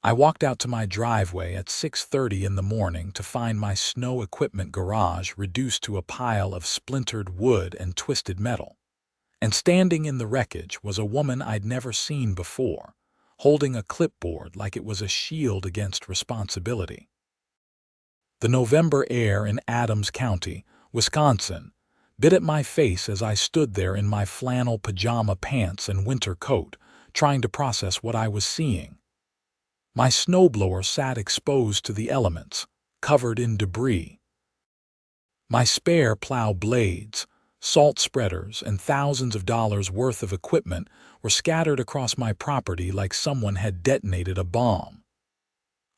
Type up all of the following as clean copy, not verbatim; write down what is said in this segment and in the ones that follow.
I walked out to my driveway at 6:30 in the morning to find my snow equipment garage reduced to a pile of splintered wood and twisted metal. And standing in the wreckage was a woman I'd never seen before, holding a clipboard like it was a shield against responsibility. The November air in Adams County, Wisconsin, bit at my face as I stood there in my flannel pajama pants and winter coat, trying to process what I was seeing. My snowblower sat exposed to the elements, covered in debris. My spare plow blades, salt spreaders, and thousands of dollars worth of equipment were scattered across my property like someone had detonated a bomb.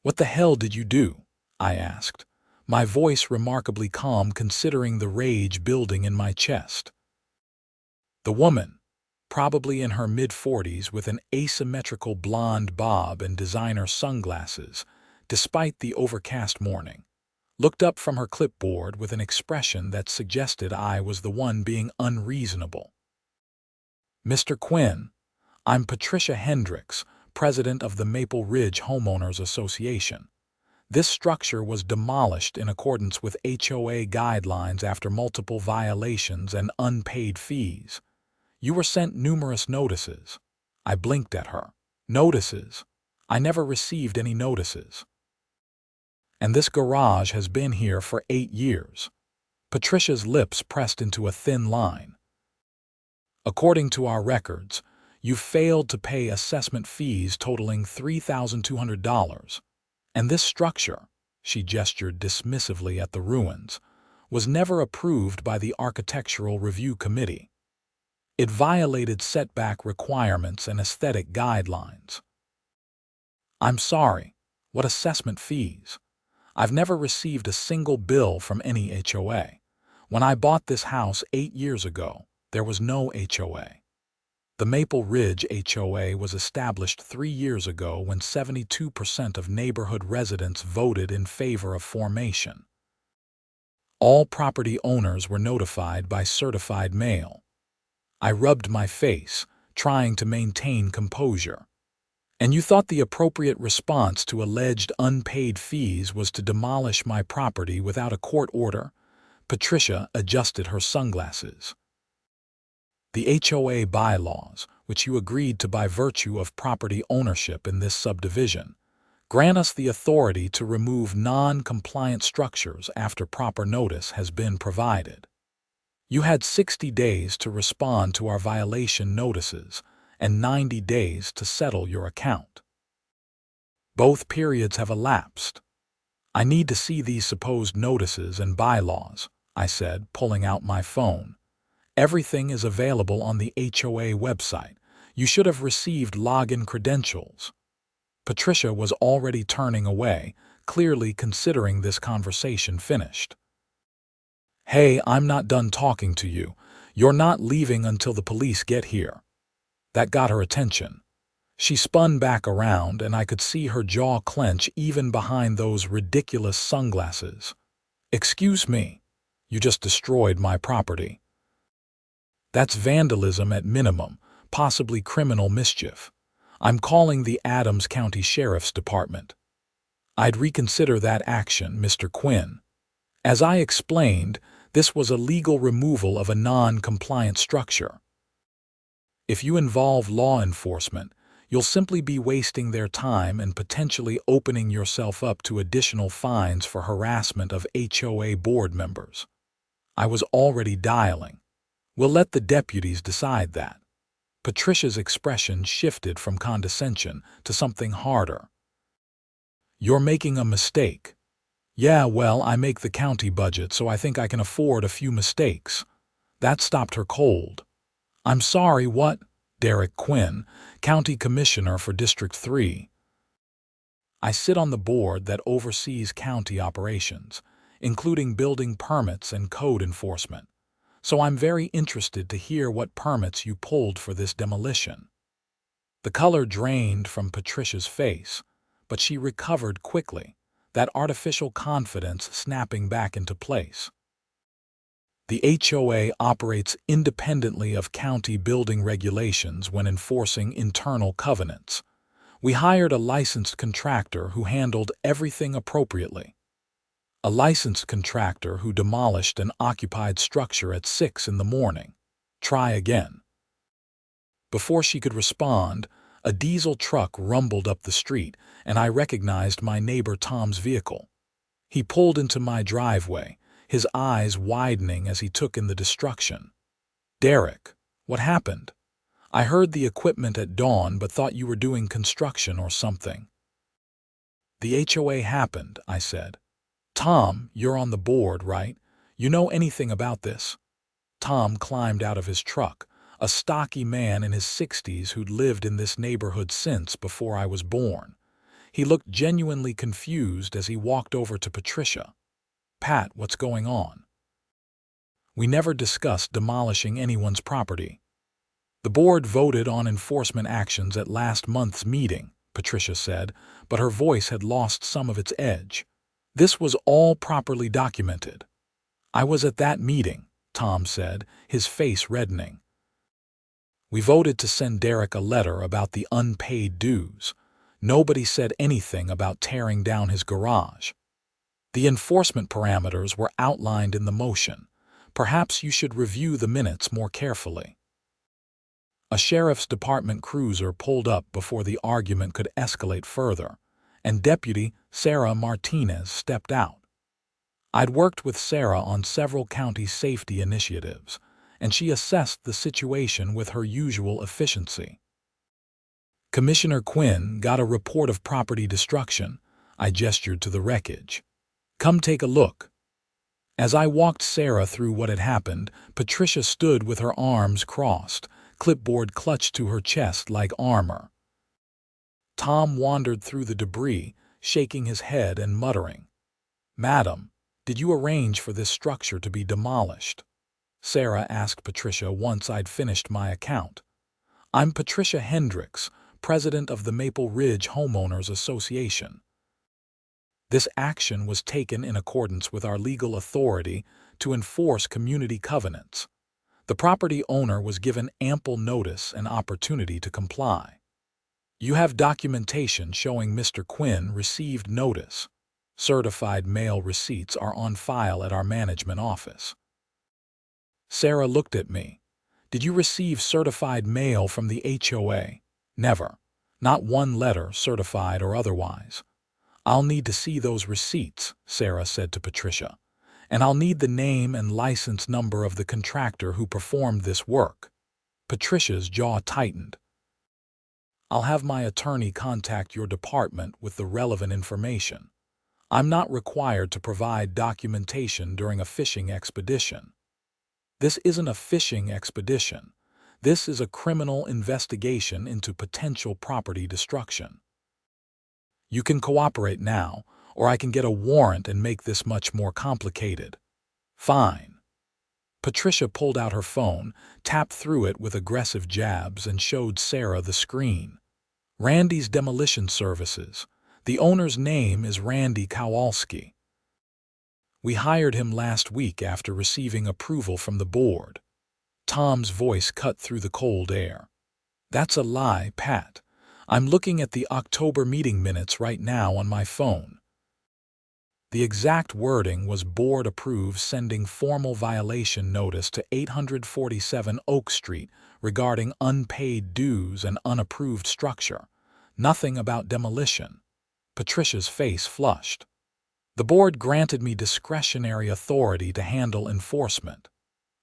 "What the hell did you do?" I asked, my voice remarkably calm considering the rage building in my chest. The woman, probably in her mid-40s with an asymmetrical blonde bob and designer sunglasses, despite the overcast morning, looked up from her clipboard with an expression that suggested I was the one being unreasonable. "Mr. Quinn, I'm Patricia Hendricks, president of the Maple Ridge Homeowners Association. This structure was demolished in accordance with HOA guidelines after multiple violations and unpaid fees. You were sent numerous notices." I blinked at her. "Notices? I never received any notices. And this garage has been here for 8 years. Patricia's lips pressed into a thin line. "According to our records, you failed to pay assessment fees totaling $3,200. And this structure," she gestured dismissively at the ruins, "was never approved by the Architectural Review Committee. It violated setback requirements and aesthetic guidelines." "I'm sorry. What assessment fees? I've never received a single bill from any HOA. When I bought this house 8 years ago, there was no HOA. The Maple Ridge HOA was established 3 years ago when 72% of neighborhood residents voted in favor of formation. All property owners were notified by certified mail." I rubbed my face, trying to maintain composure. "And you thought the appropriate response to alleged unpaid fees was to demolish my property without a court order?" Patricia adjusted her sunglasses. "The HOA bylaws, which you agreed to by virtue of property ownership in this subdivision, grant us the authority to remove non-compliant structures after proper notice has been provided. You had 60 days to respond to our violation notices and 90 days to settle your account. Both periods have elapsed. I need to see these supposed notices and bylaws," I said, pulling out my phone. "Everything is available on the HOA website. You should have received login credentials." Patricia was already turning away, clearly considering this conversation finished. "Hey, I'm not done talking to you. You're not leaving until the police get here." That got her attention. She spun back around, and I could see her jaw clench even behind those ridiculous sunglasses. "Excuse me, you just destroyed my property." "That's vandalism at minimum, possibly criminal mischief. I'm calling the Adams County Sheriff's Department." "I'd reconsider that action, Mr. Quinn. As I explained, this was a legal removal of a non-compliant structure. If you involve law enforcement, you'll simply be wasting their time and potentially opening yourself up to additional fines for harassment of HOA board members." I was already dialing. "We'll let the deputies decide that." Patricia's expression shifted from condescension to something harder. "You're making a mistake." "Yeah, well, I make the county budget, so I think I can afford a few mistakes." That stopped her cold. "I'm sorry, what?" "Derek Quinn, County Commissioner for District 3. I sit on the board that oversees county operations, including building permits and code enforcement. So I'm very interested to hear what permits you pulled for this demolition." The color drained from Patricia's face, but she recovered quickly, that artificial confidence snapping back into place. "The HOA operates independently of county building regulations when enforcing internal covenants. We hired a licensed contractor who handled everything appropriately. A licensed contractor who demolished an occupied structure at 6 in the morning. Try again. Before she could respond, a diesel truck rumbled up the street, and I recognized my neighbor Tom's vehicle. He pulled into my driveway, his eyes widening as he took in the destruction. "Derek, what happened? I heard the equipment at dawn but thought you were doing construction or something." "The HOA happened," I said. "Tom, you're on the board, right? You know anything about this?" Tom climbed out of his truck, a stocky man in his 60s who'd lived in this neighborhood since before I was born. He looked genuinely confused as he walked over to Patricia. "Pat, what's going on?" "We never discussed demolishing anyone's property. The board voted on enforcement actions at last month's meeting," Patricia said, but her voice had lost some of its edge. "This was all properly documented." "I was at that meeting," Tom said, his face reddening. "We voted to send Derek a letter about the unpaid dues. Nobody said anything about tearing down his garage. The enforcement parameters were outlined in the motion. Perhaps you should review the minutes more carefully." A sheriff's department cruiser pulled up before the argument could escalate further, and Deputy Sarah Martinez stepped out. I'd worked with Sarah on several county safety initiatives, and she assessed the situation with her usual efficiency. "Commissioner Quinn got a report of property destruction." I gestured to the wreckage. "Come take a look." As I walked Sarah through what had happened, Patricia stood with her arms crossed, clipboard clutched to her chest like armor. Tom wandered through the debris, shaking his head and muttering. "Madam, did you arrange for this structure to be demolished?" Sarah asked Patricia once I'd finished my account. "I'm Patricia Hendricks, president of the Maple Ridge Homeowners Association. This action was taken in accordance with our legal authority to enforce community covenants. The property owner was given ample notice and opportunity to comply. You have documentation showing Mr. Quinn received notice. Certified mail receipts are on file at our management office." Sarah looked at me. "Did you receive certified mail from the HOA?" "Never. Not one letter, certified or otherwise." "I'll need to see those receipts," Sarah said to Patricia. "And I'll need the name and license number of the contractor who performed this work." Patricia's jaw tightened. "I'll have my attorney contact your department with the relevant information. I'm not required to provide documentation during a fishing expedition." "This isn't a fishing expedition. This is a criminal investigation into potential property destruction. You can cooperate now, or I can get a warrant and make this much more complicated." "Fine." Patricia pulled out her phone, tapped through it with aggressive jabs, and showed Sarah the screen. "Randy's Demolition Services. The owner's name is Randy Kowalski. We hired him last week after receiving approval from the board." Tom's voice cut through the cold air. "That's a lie, Pat. I'm looking at the October meeting minutes right now on my phone." The exact wording was board approved sending formal violation notice to 847 Oak Street regarding unpaid dues and unapproved structure. Nothing about demolition. Patricia's face flushed. "The board granted me discretionary authority to handle enforcement."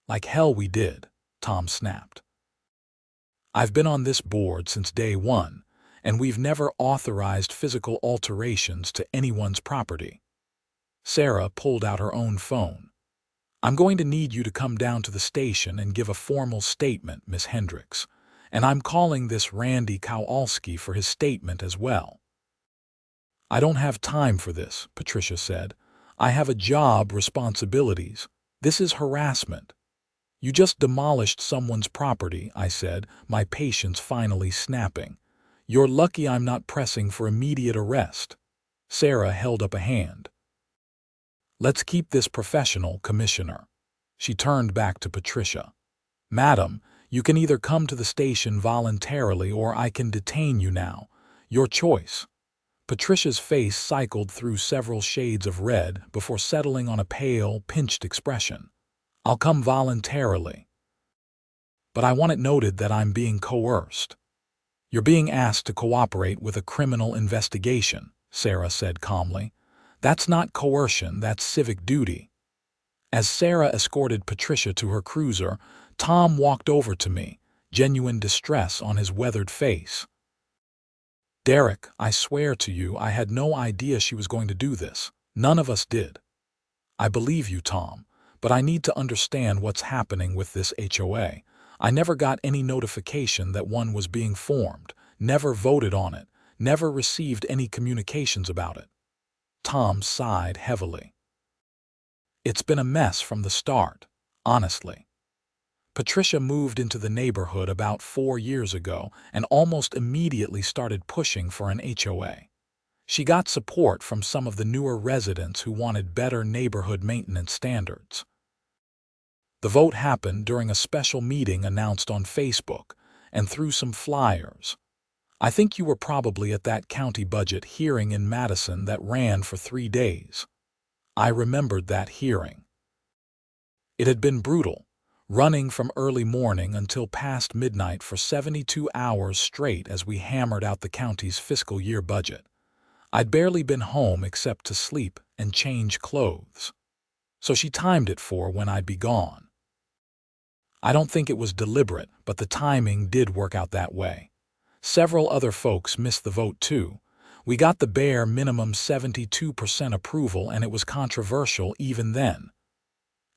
"Like hell we did," Tom snapped. "I've been on this board since day one, and we've never authorized physical alterations to anyone's property." Sarah pulled out her own phone. "I'm going to need you to come down to the station and give a formal statement, Miss Hendricks, and I'm calling this Randy Kowalski for his statement as well." "I don't have time for this," Patricia said. "I have a job, responsibilities. This is harassment." "You just demolished someone's property," I said, my patience finally snapping. "You're lucky I'm not pressing for immediate arrest." Sarah held up a hand. "Let's keep this professional, Commissioner." She turned back to Patricia. "Madam, you can either come to the station voluntarily or I can detain you now. Your choice. Patricia's face cycled through several shades of red before settling on a pale, pinched expression. I'll come voluntarily. But I want it noted that I'm being coerced. You're being asked to cooperate with a criminal investigation, Sarah said calmly. That's not coercion, that's civic duty. As Sarah escorted Patricia to her cruiser, Tom walked over to me, genuine distress on his weathered face. Derek, I swear to you, I had no idea she was going to do this. None of us did. I believe you, Tom, but I need to understand what's happening with this HOA. I never got any notification that one was being formed, never voted on it, never received any communications about it. Tom sighed heavily. It's been a mess from the start, honestly. Patricia moved into the neighborhood about 4 years ago and almost immediately started pushing for an HOA. She got support from some of the newer residents who wanted better neighborhood maintenance standards. The vote happened during a special meeting announced on Facebook and through some flyers. I think you were probably at that county budget hearing in Madison that ran for 3 days. I remembered that hearing. It had been brutal, running from early morning until past midnight for 72 hours straight as we hammered out the county's fiscal year budget. I'd barely been home except to sleep and change clothes. So she timed it for when I'd be gone. I don't think it was deliberate, but the timing did work out that way. Several other folks missed the vote too. We got the bare minimum 72% approval, and it was controversial even then.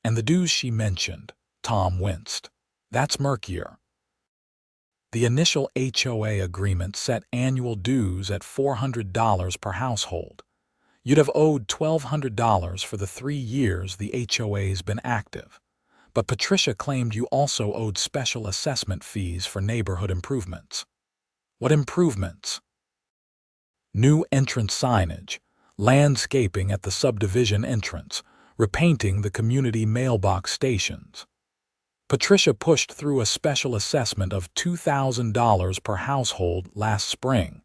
And the dues she mentioned, Tom winced. That's murkier. The initial HOA agreement set annual dues at $400 per household. You'd have owed $1,200 for the 3 years the HOA's been active. But Patricia claimed you also owed special assessment fees for neighborhood improvements. What improvements? New entrance signage, landscaping at the subdivision entrance, repainting the community mailbox stations. Patricia pushed through a special assessment of $2,000 per household last spring.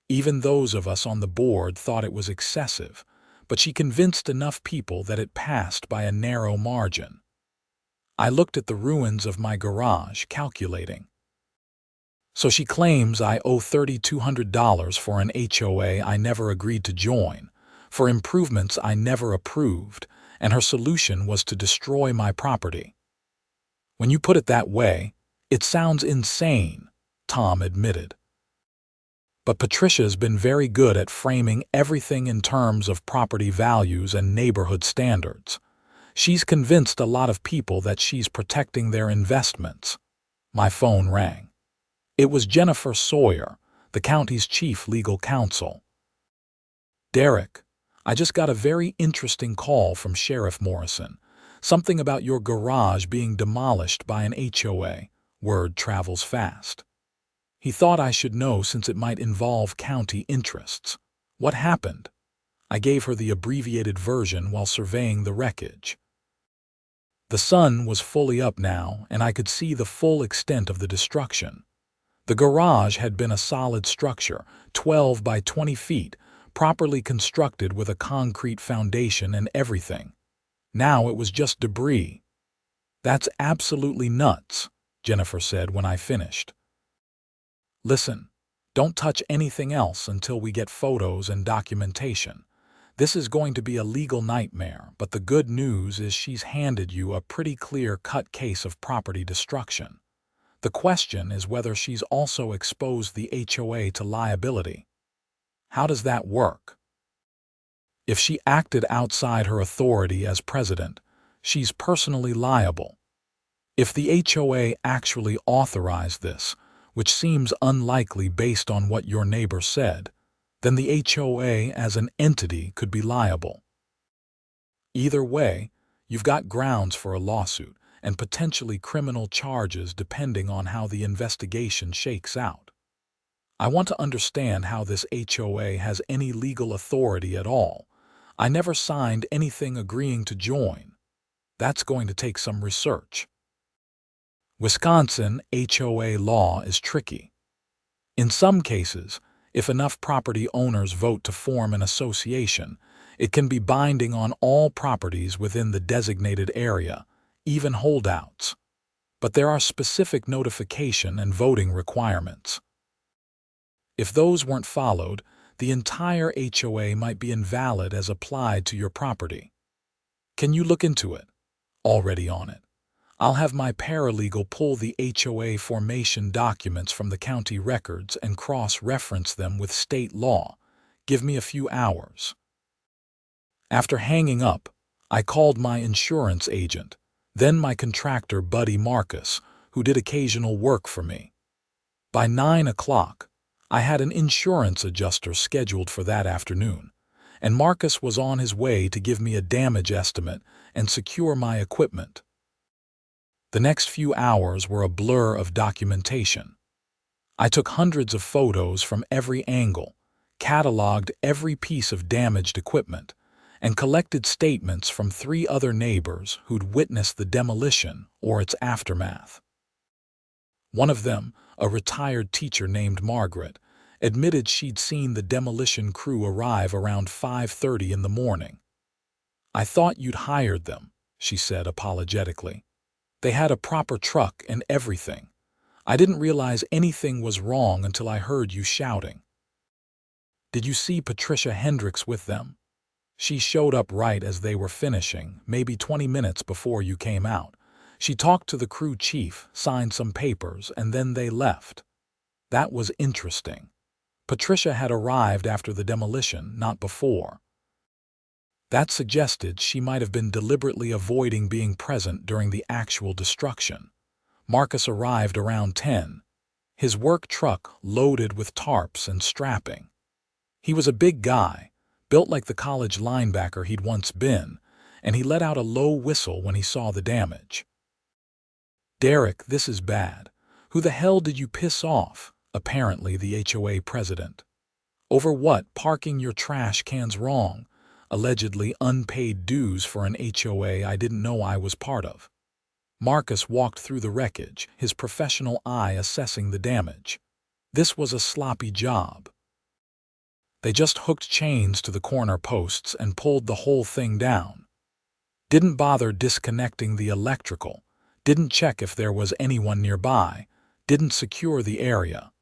Even those of us on the board thought it was excessive, but she convinced enough people that it passed by a narrow margin. I looked at the ruins of my garage, calculating. So she claims I owe $3,200 for an HOA I never agreed to join, for improvements I never approved, and her solution was to destroy my property. When you put it that way, it sounds insane, Tom admitted. But Patricia's been very good at framing everything in terms of property values and neighborhood standards. She's convinced a lot of people that she's protecting their investments. My phone rang. It was Jennifer Sawyer, the county's chief legal counsel. Derek, I just got a very interesting call from Sheriff Morrison. Something about your garage being demolished by an HOA. Word travels fast. He thought I should know since it might involve county interests. What happened? I gave her the abbreviated version while surveying the wreckage. The sun was fully up now, and I could see the full extent of the destruction. The garage had been a solid structure, 12 by 20 feet, properly constructed with a concrete foundation and everything. Now it was just debris. That's absolutely nuts, Jennifer said when I finished. Listen, don't touch anything else until we get photos and documentation. This is going to be a legal nightmare, but the good news is she's handed you a pretty clear-cut case of property destruction. The question is whether she's also exposed the HOA to liability. How does that work? If she acted outside her authority as president, she's personally liable. If the HOA actually authorized this, which seems unlikely based on what your neighbor said, then the HOA as an entity could be liable. Either way, you've got grounds for a lawsuit and potentially criminal charges depending on how the investigation shakes out. I want to understand how this HOA has any legal authority at all. I never signed anything agreeing to join. That's going to take some research. Wisconsin HOA law is tricky. In some cases, if enough property owners vote to form an association, it can be binding on all properties within the designated area, even holdouts. But there are specific notification and voting requirements. If those weren't followed, the entire HOA might be invalid as applied to your property. Can you look into it? Already on it. I'll have my paralegal pull the HOA formation documents from the county records and cross-reference them with state law. Give me a few hours. After hanging up, I called my insurance agent, then my contractor buddy Marcus, who did occasional work for me. By 9 o'clock, I had an insurance adjuster scheduled for that afternoon, and Marcus was on his way to give me a damage estimate and secure my equipment. The next few hours were a blur of documentation. I took hundreds of photos from every angle, cataloged every piece of damaged equipment, and collected statements from 3 other neighbors who'd witnessed the demolition or its aftermath. One of them, a retired teacher named Margaret, admitted she'd seen the demolition crew arrive around 5:30 in the morning. "I thought you'd hired them," she said apologetically. "They had a proper truck and everything. I didn't realize anything was wrong until I heard you shouting." "Did you see Patricia Hendricks with them?" "She showed up right as they were finishing, maybe 20 minutes before you came out. She talked to the crew chief, signed some papers, and then they left." That was interesting. Patricia had arrived after the demolition, not before. That suggested she might have been deliberately avoiding being present during the actual destruction. Marcus arrived around 10, his work truck loaded with tarps and strapping. He was a big guy, built like the college linebacker he'd once been, and he let out a low whistle when he saw the damage. "Derek, this is bad. Who the hell did you piss off?" Apparently the HOA president. "Over what? Parking your trash cans wrong. Allegedly unpaid dues for an HOA I didn't know I was part of." Marcus walked through the wreckage, his professional eye assessing the damage. This was a sloppy job. They just hooked chains to the corner posts and pulled the whole thing down. Didn't bother disconnecting the electrical, didn't check if there was anyone nearby, didn't secure the area.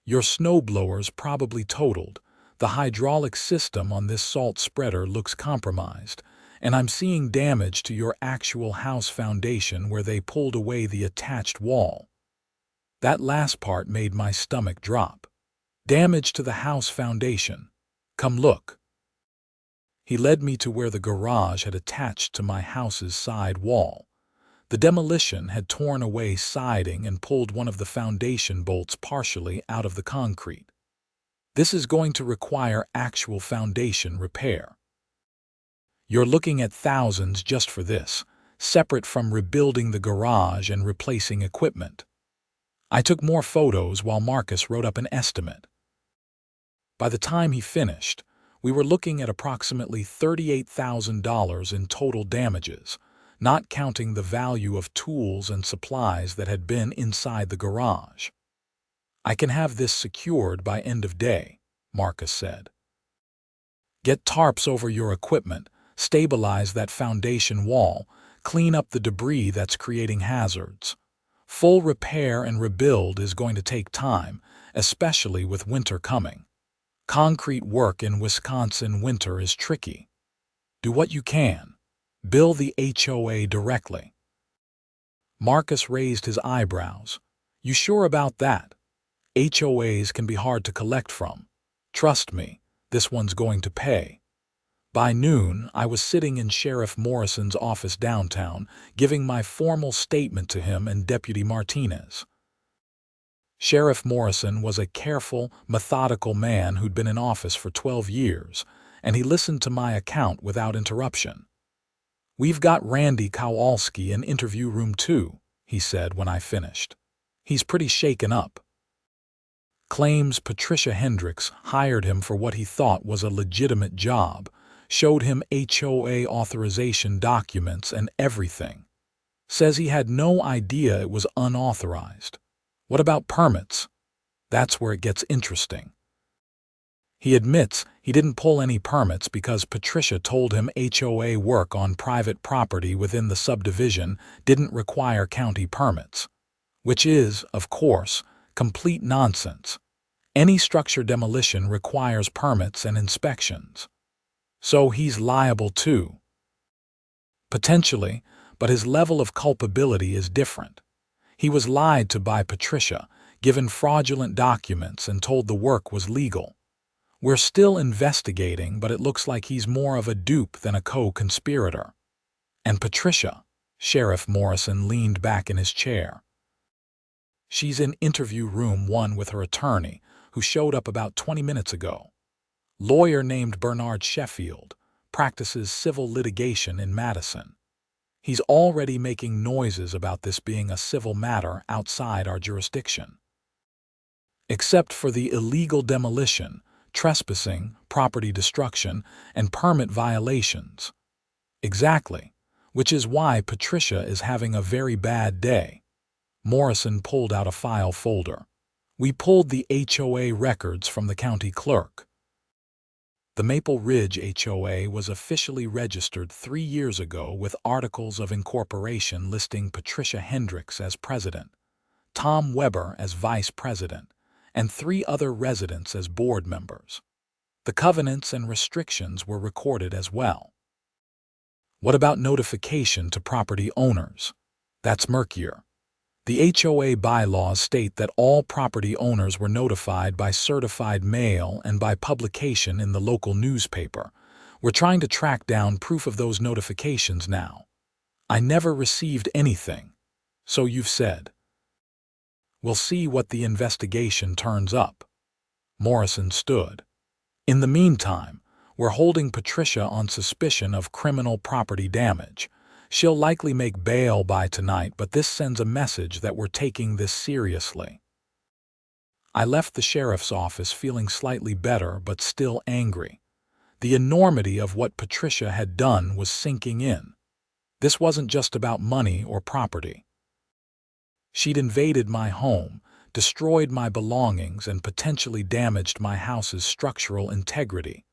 "Your snowblower's probably totaled. The hydraulic system on this salt spreader looks compromised, and I'm seeing damage to your actual house foundation where they pulled away the attached wall." That last part made my stomach drop. "Damage to the house foundation. Come look." He led me to where the garage had attached to my house's side wall. The demolition had torn away siding and pulled one of the foundation bolts partially out of the concrete. "This is going to require actual foundation repair. You're looking at thousands just for this, separate from rebuilding the garage and replacing equipment." I took more photos while Marcus wrote up an estimate. By the time he finished, we were looking at approximately $38,000 in total damages, not counting the value of tools and supplies that had been inside the garage. "I can have this secured by end of day," Marcus said. "Get tarps over your equipment, stabilize that foundation wall, clean up the debris that's creating hazards. Full repair and rebuild is going to take time, especially with winter coming. Concrete work in Wisconsin winter is tricky. Do what you can. Bill the HOA directly." Marcus raised his eyebrows. "You sure about that? HOAs can be hard to collect from. Trust me, this one's going to pay." By noon, I was sitting in Sheriff Morrison's office downtown, giving my formal statement to him and Deputy Martinez. Sheriff Morrison was a careful, methodical man who'd been in office for 12 years, and he listened to my account without interruption. "We've got Randy Kowalski in interview room 2, he said when I finished. "He's pretty shaken up. Claims Patricia Hendricks hired him for what he thought was a legitimate job, showed him HOA authorization documents and everything. Says he had no idea it was unauthorized. What about permits? That's where it gets interesting. He admits he didn't pull any permits because Patricia told him HOA work on private property within the subdivision didn't require county permits, which is, of course, complete nonsense. Any structure demolition requires permits and inspections. So he's liable too. Potentially, but his level of culpability is different. He was lied to by Patricia, given fraudulent documents, and told the work was legal. We're still investigating, but it looks like he's more of a dupe than a co-conspirator. And Patricia, Sheriff Morrison leaned back in his chair. She's in interview room 1 with her attorney, who showed up about 20 minutes ago. Lawyer named Bernard Sheffield, practices civil litigation in Madison. He's already making noises about this being a civil matter outside our jurisdiction. Except for the illegal demolition, trespassing, property destruction, and permit violations. Exactly, which is why Patricia is having a very bad day. Morrison pulled out a file folder. We pulled the HOA records from the county clerk. The Maple Ridge HOA was officially registered 3 years ago with articles of incorporation listing Patricia Hendricks as president, Tom Weber as vice president, and 3 other residents as board members. The covenants and restrictions were recorded as well. What about notification to property owners? That's murkier. The HOA bylaws state that all property owners were notified by certified mail and by publication in the local newspaper. We're trying to track down proof of those notifications now. I never received anything, so you've said. We'll see what the investigation turns up. Morrison stood. In the meantime, we're holding Patricia on suspicion of criminal property damage. She'll likely make bail by tonight, but this sends a message that we're taking this seriously. I left the sheriff's office feeling slightly better but still angry. The enormity of what Patricia had done was sinking in. This wasn't just about money or property. She'd invaded my home, destroyed my belongings, and potentially damaged my house's structural integrity,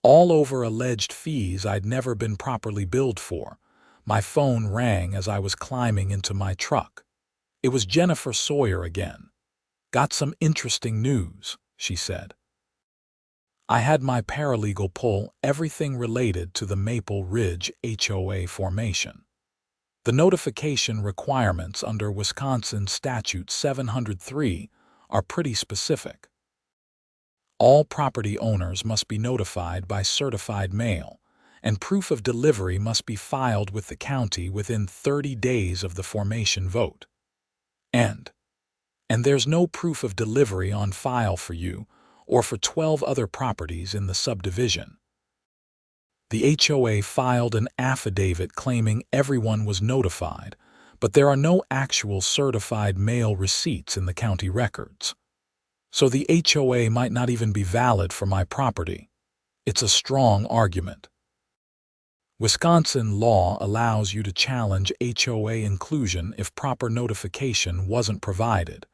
all over alleged fees I'd never been properly billed for. My phone rang as I was climbing into my truck. It was Jennifer Sawyer again. "Got some interesting news," she said. I had my paralegal pull everything related to the Maple Ridge HOA formation. The notification requirements under Wisconsin Statute 703 are pretty specific. All property owners must be notified by certified mail, and proof of delivery must be filed with the county within 30 days of the formation vote. And there's no proof of delivery on file for you or for 12 other properties in the subdivision. The HOA filed an affidavit claiming everyone was notified, but there are no actual certified mail receipts in the county records. So the HOA might not even be valid for my property. It's a strong argument. Wisconsin law allows you to challenge HOA inclusion if proper notification wasn't provided.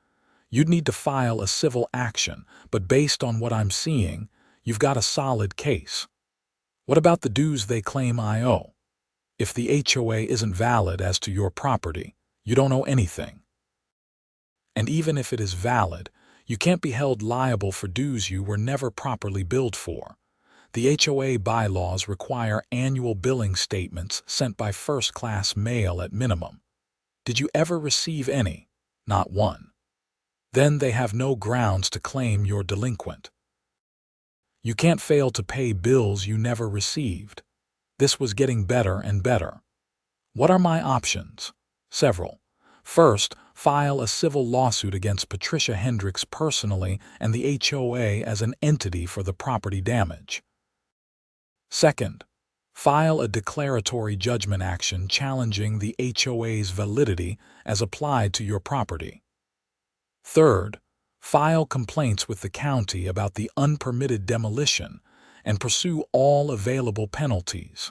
You'd need to file a civil action, but based on what I'm seeing, you've got a solid case. What about the dues they claim I owe? If the HOA isn't valid as to your property, you don't owe anything. And even if it is valid, you can't be held liable for dues you were never properly billed for. The HOA bylaws require annual billing statements sent by first-class mail at minimum. Did you ever receive any? Not one. Then they have no grounds to claim you're delinquent. You can't fail to pay bills you never received. This was getting better and better. What are my options? Several. First, file a civil lawsuit against Patricia Hendricks personally and the HOA as an entity for the property damage. Second, file a declaratory judgment action challenging the HOA's validity as applied to your property. Third, file complaints with the county about the unpermitted demolition and pursue all available penalties.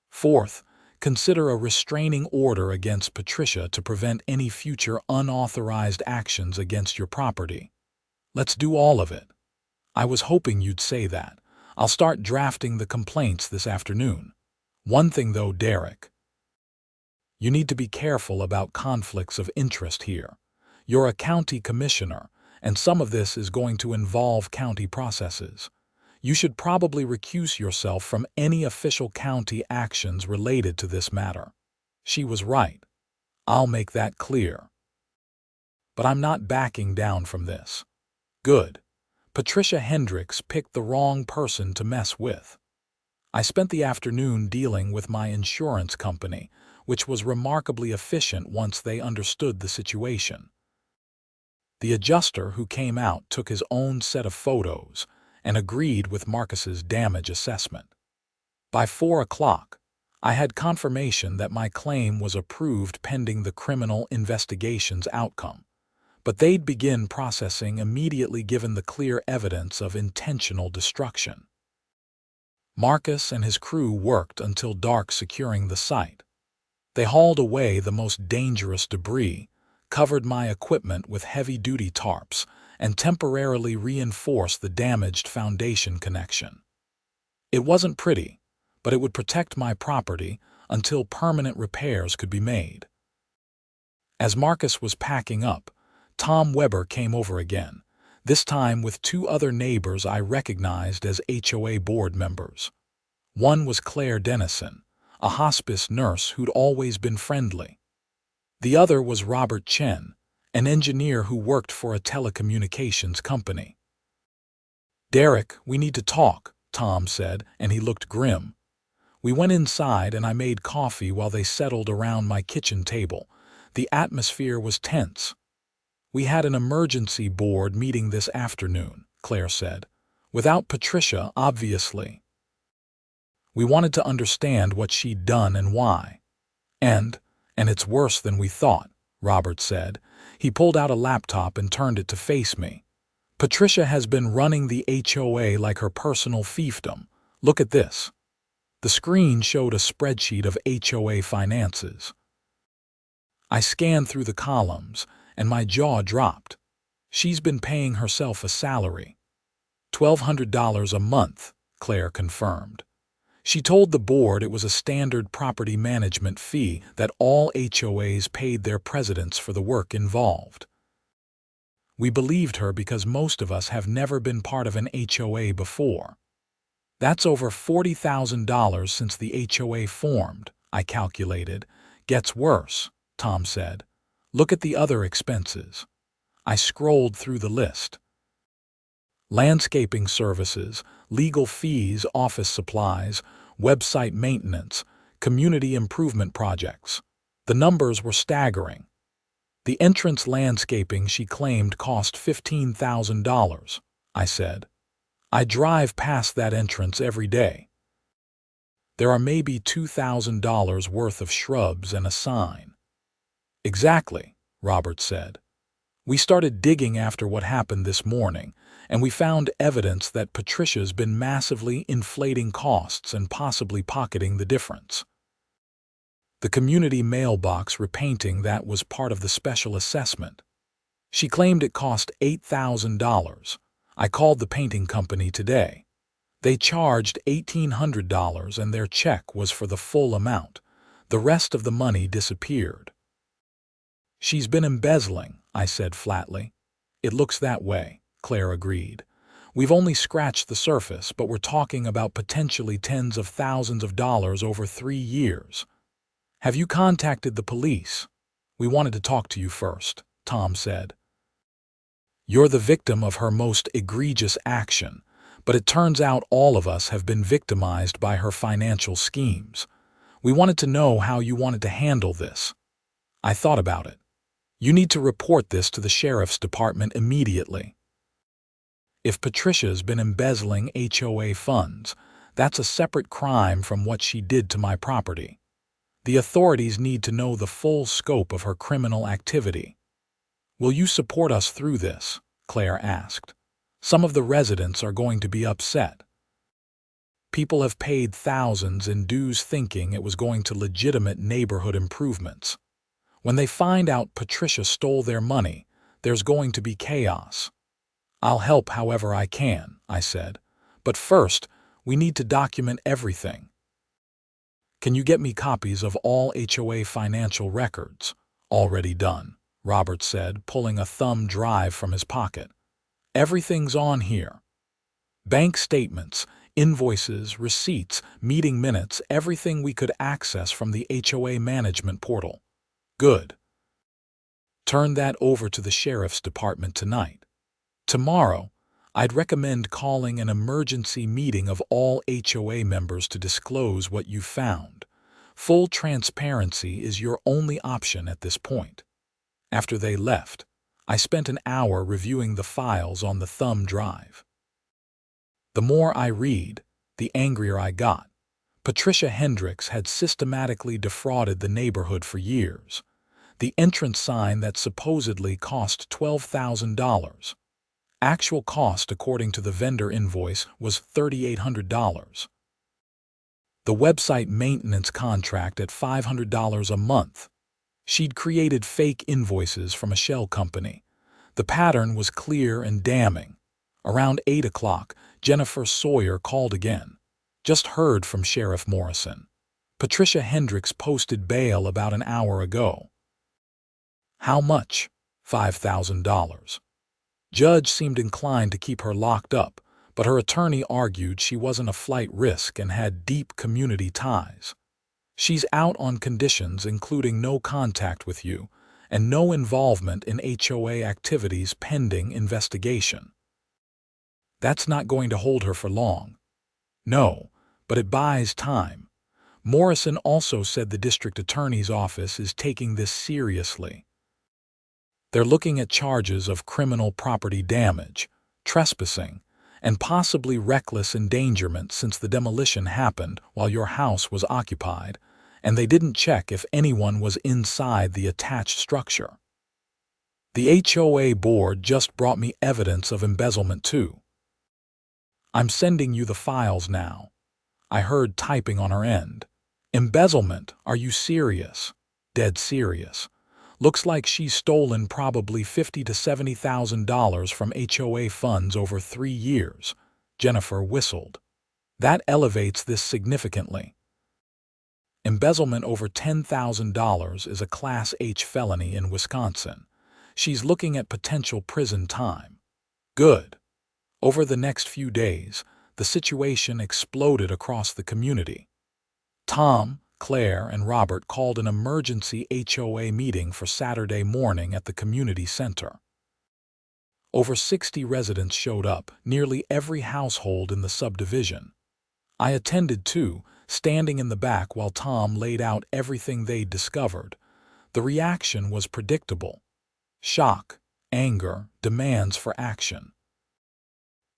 Fourth, consider a restraining order against Patricia to prevent any future unauthorized actions against your property. Let's do all of it. I was hoping you'd say that. I'll start drafting the complaints this afternoon. One thing though, Derek. You need to be careful about conflicts of interest here. You're a county commissioner, and some of this is going to involve county processes. You should probably recuse yourself from any official county actions related to this matter. She was right. I'll make that clear. But I'm not backing down from this. Good. Patricia Hendricks picked the wrong person to mess with. I spent the afternoon dealing with my insurance company, which was remarkably efficient once they understood the situation. The adjuster who came out took his own set of photos and agreed with Marcus's damage assessment. By 4 o'clock, I had confirmation that my claim was approved pending the criminal investigation's outcome, but they'd begin processing immediately given the clear evidence of intentional destruction. Marcus and his crew worked until dark securing the site. They hauled away the most dangerous debris, covered my equipment with heavy-duty tarps, and temporarily reinforced the damaged foundation connection. It wasn't pretty, but it would protect my property until permanent repairs could be made. As Marcus was packing up, Tom Weber came over again, this time with 2 other neighbors I recognized as HOA board members. One was Claire Dennison, a hospice nurse who'd always been friendly. The other was Robert Chen, an engineer who worked for a telecommunications company. "Derek, we need to talk," Tom said, and he looked grim. We went inside and I made coffee while they settled around my kitchen table. The atmosphere was tense. "We had an emergency board meeting this afternoon," Claire said. "Without Patricia, obviously. We wanted to understand what she'd done and why. And it's worse than we thought," Robert said. He pulled out a laptop and turned it to face me. "Patricia has been running the HOA like her personal fiefdom. Look at this." The screen showed a spreadsheet of HOA finances. I scanned through the columns, and my jaw dropped. She's been paying herself a salary. $1,200 a month, Claire confirmed. She told the board it was a standard property management fee that all HOAs paid their presidents for the work involved. We believed her because most of us have never been part of an HOA before. That's over $40,000 since the HOA formed, I calculated. Gets worse, Tom said. Look at the other expenses. I scrolled through the list. Landscaping services, legal fees, office supplies, website maintenance, community improvement projects. The numbers were staggering. The entrance landscaping she claimed cost $15,000, I said. I drive past that entrance every day. There are maybe $2,000 worth of shrubs and a sign. Exactly, Robert said. We started digging after what happened this morning, and we found evidence that Patricia's been massively inflating costs and possibly pocketing the difference. The community mailbox repainting that was part of the special assessment. She claimed it cost $8,000. I called the painting company today. They charged $1,800 and their check was for the full amount. The rest of the money disappeared. She's been embezzling, I said flatly. It looks that way, Claire agreed. We've only scratched the surface, but we're talking about potentially tens of thousands of dollars over 3 years. Have you contacted the police? We wanted to talk to you first, Tom said. You're the victim of her most egregious action, but it turns out all of us have been victimized by her financial schemes. We wanted to know how you wanted to handle this. I thought about it. You need to report this to the sheriff's department immediately. If Patricia's been embezzling HOA funds, that's a separate crime from what she did to my property. The authorities need to know the full scope of her criminal activity. Will you support us through this? Claire asked. Some of the residents are going to be upset. People have paid thousands in dues thinking it was going to legitimate neighborhood improvements. When they find out Patricia stole their money, there's going to be chaos. "I'll help however I can," I said. "But first, we need to document everything." "Can you get me copies of all HOA financial records?" "Already done," Robert said, pulling a thumb drive from his pocket. "Everything's on here. Bank statements, invoices, receipts, meeting minutes, everything we could access from the HOA management portal." "Good. Turn that over to the sheriff's department tonight. Tomorrow, I'd recommend calling an emergency meeting of all HOA members to disclose what you found. Full transparency is your only option at this point." After they left, I spent an hour reviewing the files on the thumb drive. The more I read, the angrier I got. Patricia Hendricks had systematically defrauded the neighborhood for years. The entrance sign that supposedly cost $12,000. Actual cost, according to the vendor invoice, was $3,800. The website maintenance contract at $500 a month. She'd created fake invoices from a shell company. The pattern was clear and damning. Around 8 o'clock, Jennifer Sawyer called again. "Just heard from Sheriff Morrison. Patricia Hendricks posted bail about an hour ago." "How much?" $5,000. Judge seemed inclined to keep her locked up, but her attorney argued she wasn't a flight risk and had deep community ties. "She's out on conditions including no contact with you and no involvement in HOA activities pending investigation." "That's not going to hold her for long." "No, but it buys time." Morrison also said the district attorney's office is taking this seriously. They're looking at charges of criminal property damage, trespassing, and possibly reckless endangerment since the demolition happened while your house was occupied, and they didn't check if anyone was inside the attached structure. "The HOA board just brought me evidence of embezzlement too." "I'm sending you the files now." I heard typing on her end. "Embezzlement? Are you serious?" "Dead serious. Looks like she's stolen probably $50,000 to $70,000 from HOA funds over 3 years. Jennifer whistled. "That elevates this significantly. Embezzlement over $10,000 is a Class H felony in Wisconsin. She's looking at potential prison time." "Good." Over the next few days, the situation exploded across the community. Tom, Claire, and Robert called an emergency HOA meeting for Saturday morning at the community center. Over 60 residents showed up, nearly every household in the subdivision. I attended too, standing in the back while Tom laid out everything they'd discovered. The reaction was predictable. Shock, anger, demands for action.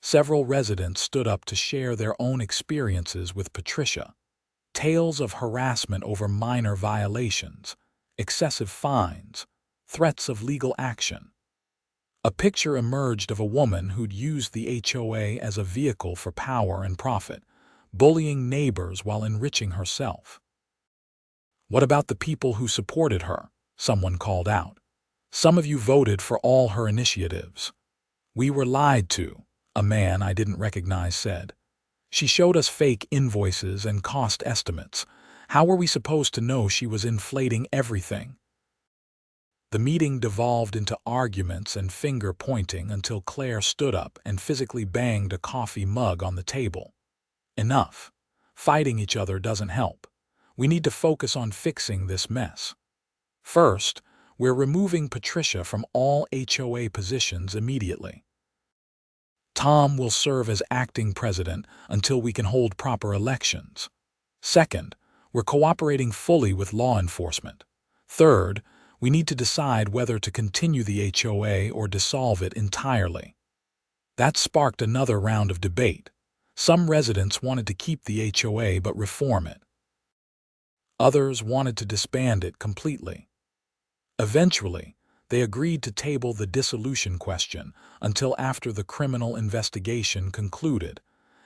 Several residents stood up to share their own experiences with Patricia. Tales of harassment over minor violations, excessive fines, threats of legal action. A picture emerged of a woman who'd used the HOA as a vehicle for power and profit, bullying neighbors while enriching herself. "What about the people who supported her?" someone called out. "Some of you voted for all her initiatives." "We were lied to," a man I didn't recognize said. "She showed us fake invoices and cost estimates. How were we supposed to know she was inflating everything?" The meeting devolved into arguments and finger-pointing until Claire stood up and physically banged a coffee mug on the table. "Enough. Fighting each other doesn't help. We need to focus on fixing this mess. First, we're removing Patricia from all HOA positions immediately. Tom will serve as acting president until we can hold proper elections. Second, we're cooperating fully with law enforcement. Third, we need to decide whether to continue the HOA or dissolve it entirely." That sparked another round of debate. Some residents wanted to keep the HOA but reform it. Others wanted to disband it completely. Eventually, they agreed to table the dissolution question until after the criminal investigation concluded,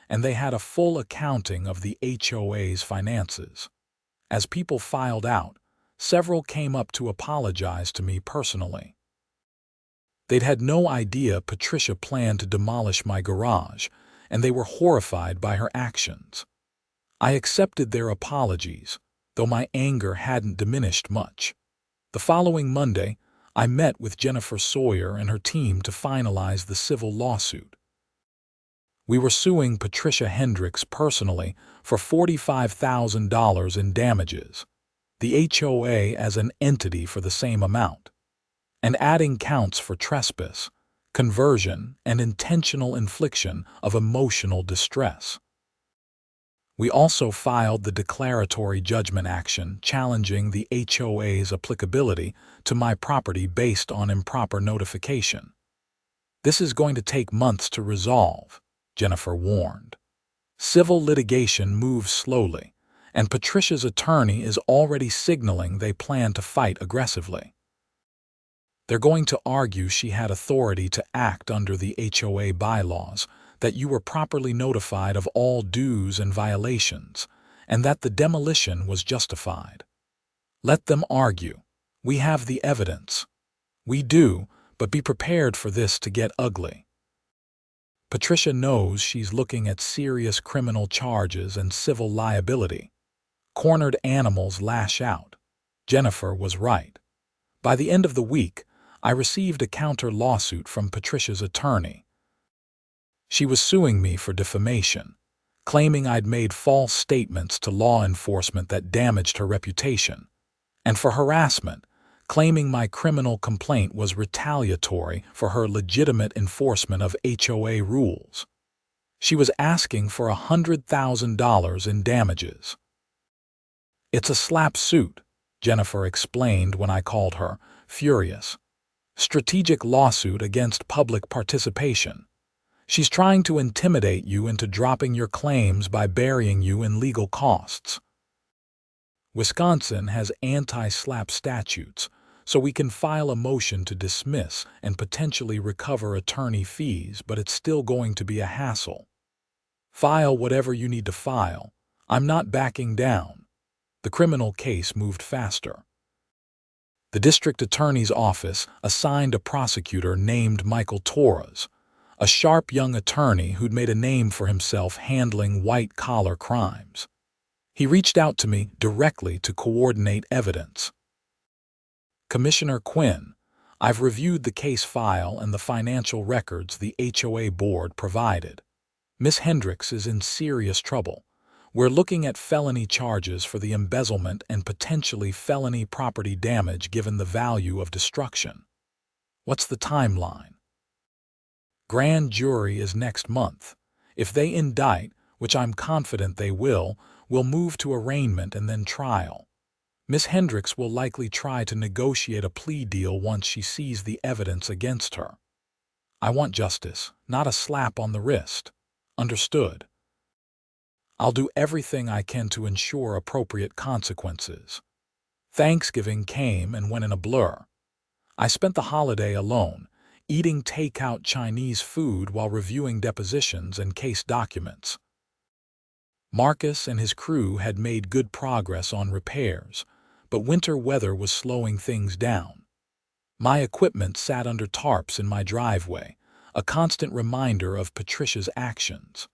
and they had a full accounting of the HOA's finances. As people filed out, several came up to apologize to me personally. They'd had no idea Patricia planned to demolish my garage, and they were horrified by her actions. I accepted their apologies, though my anger hadn't diminished much. The following Monday, I met with Jennifer Sawyer and her team to finalize the civil lawsuit. We were suing Patricia Hendricks personally for $45,000 in damages, the HOA as an entity for the same amount, and adding counts for trespass, conversion, and intentional infliction of emotional distress. We also filed the declaratory judgment action challenging the HOA's applicability to my property based on improper notification. This is going to take months to resolve, Jennifer warned. Civil litigation moves slowly, and Patricia's attorney is already signaling they plan to fight aggressively. They're going to argue she had authority to act under the HOA bylaws, that you were properly notified of all dues and violations, and that the demolition was justified. Let them argue. We have the evidence. We do, but be prepared for this to get ugly. Patricia knows she's looking at serious criminal charges and civil liability. Cornered animals lash out. Jennifer was right. By the end of the week, I received a counter lawsuit from Patricia's attorney. She was suing me for defamation, claiming I'd made false statements to law enforcement that damaged her reputation, and for harassment, claiming my criminal complaint was retaliatory for her legitimate enforcement of HOA rules. She was asking for $100,000 in damages. It's a slap suit, Jennifer explained when I called her, furious. Strategic lawsuit against public participation. She's trying to intimidate you into dropping your claims by burying you in legal costs. Wisconsin has anti-slap statutes, so we can file a motion to dismiss and potentially recover attorney fees, but it's still going to be a hassle. File whatever you need to file. I'm not backing down. The criminal case moved faster. The district attorney's office assigned a prosecutor named Michael Torres, a sharp young attorney who'd made a name for himself handling white-collar crimes. He reached out to me directly to coordinate evidence. Commissioner Quinn, I've reviewed the case file and the financial records the HOA board provided. Miss Hendricks is in serious trouble. We're looking at felony charges for the embezzlement and potentially felony property damage given the value of destruction. What's the timeline? Grand jury is next month. If they indict, which I'm confident they will, we'll move to arraignment and then trial. Miss Hendricks will likely try to negotiate a plea deal once she sees the evidence against her. I want justice, not a slap on the wrist. Understood? I'll do everything I can to ensure appropriate consequences. Thanksgiving came and went in a blur. I spent the holiday alone, eating takeout Chinese food while reviewing depositions and case documents. Marcus and his crew had made good progress on repairs, but winter weather was slowing things down. My equipment sat under tarps in my driveway, a constant reminder of Patricia's actions.